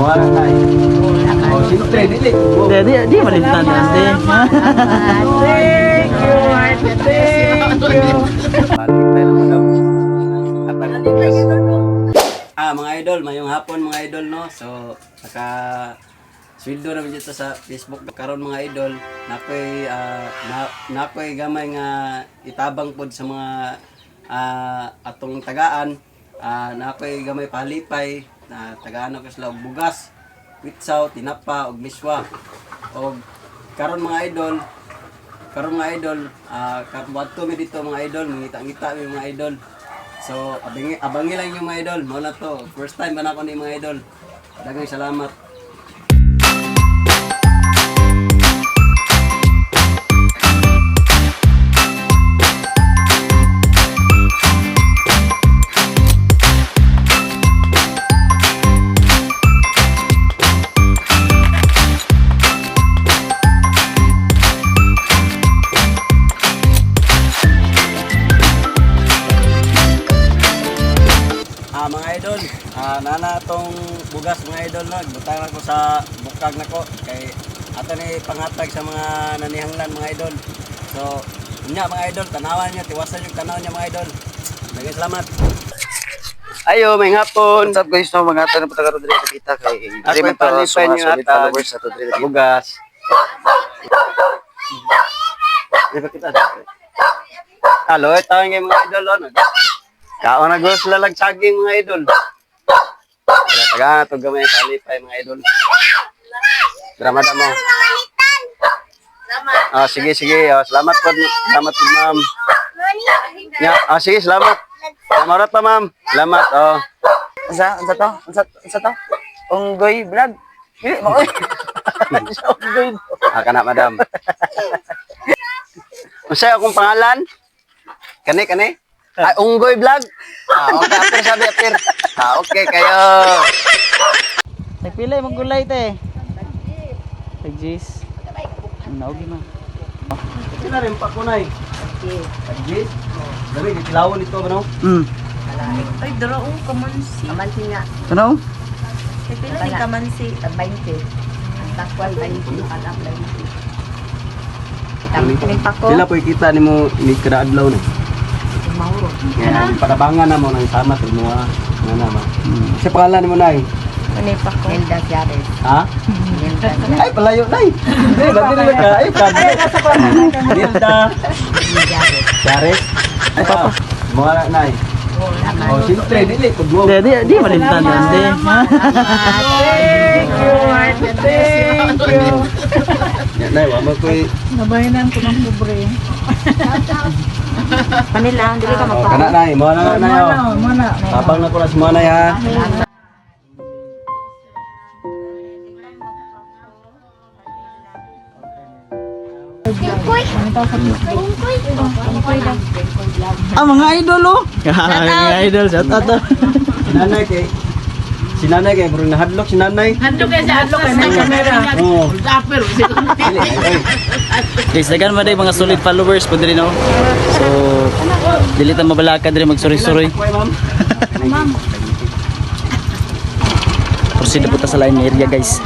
Wala tayo. Oh, siyempre, dili. Di malimtan yan, di. Thank you, Ate. Thank you. Balik tayo lang daw. Mga idol, mayong hapon mga idol, no? So, sweldo naman dito sa Facebook karon mga idol. Nakoy gamay nga itabang pod sa mga atong tagaan. Nakoy gamay palipay na tagaan ko sila og bugas, witsaw, tinapa og miswa. Og karon mga idol, kabuadto mi dito mga idol, mangita-ngita mi mga idol. So, abangi lang yung mga idol. Mao na to. First time ba na ako ni mga idol. Daghang salamat. Mga idol, nana tong bugas mga idol, no? Butang ako sa bukag nako kay ato ni pangatag sa mga nanihanglan mga idol. So, unya mga idol, tanawan niyo, tiwasan yung tanaw niya mga idol. Daghang salamat. Ayo, may hapon. What's up guys, no? Mga tanong po tayo dito kita kay Ako yung palipay niyo atag bugas. Di ba kita? Halo, tawag ngayon mga idol, no? Kaon na gusto lalag saging mga idol. Taga to gamay palipay mga idol. Drama mo. Sige. Salamat po. Salamat po, ma'am. Sige, salamat. Salamat pa, ma'am. Salamat. Unsa to? Unggoy vlog. Dili mo. Unggoy. Kana, madam. Unsa akong pangalan? Kani? Unggoy vlog. Okay, apir. Okay kayo. Nagpilay mong gulay te. Pagjis. Naugi ma. Sila rin pa kunay. Pagjis. Dali, kilawon ito ba no? Ay, daraong kamansi. Kamansi nga. Ano? Kaya pila ni kamansi. 20. Ang takwal 20. Alam 20. Sila po ikita ni mo ni kada adlaw ni. Mauro. Yan, padabangan na mo ng sama sa mga naman. Sa pangalan mo nay? Manipa ko. Hilda Ciares. Ha? Hilda Ciares. Ay, palayo nay. Hindi, bandila na ka. Ay, palayo. Hilda. Ciares. Chares. Ay, papa. Mga nay. Oh, siyempre, dili. Kudmo. Di malimtan yan, di. Thank you, Ate. Thank you. Yan, nay, wama ko'y... Nabayanan ko ng pobre. Kanila, dili ka Oh, kana nay. Mga na nay. Mana. Tapang na ko na si mga nay, ha. Mga idol oh. Mga idol, shout out to. Si nanay kay bro nahadlok si nanay. Handog kayo sa adlok sa camera. Oo. Dapper. Guys, dagan mo mga solid followers po diri no. So, dili ta mabalakad diri magsuroy-suroy. Ma'am. Proceed na po ta sa line area guys.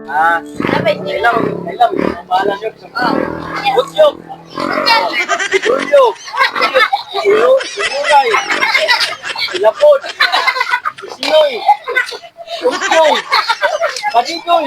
Kailang, bahala nyo. Utyog! Siguryo! Sinuray! Ilapod! Isinoy! Utyog! Kadigoy!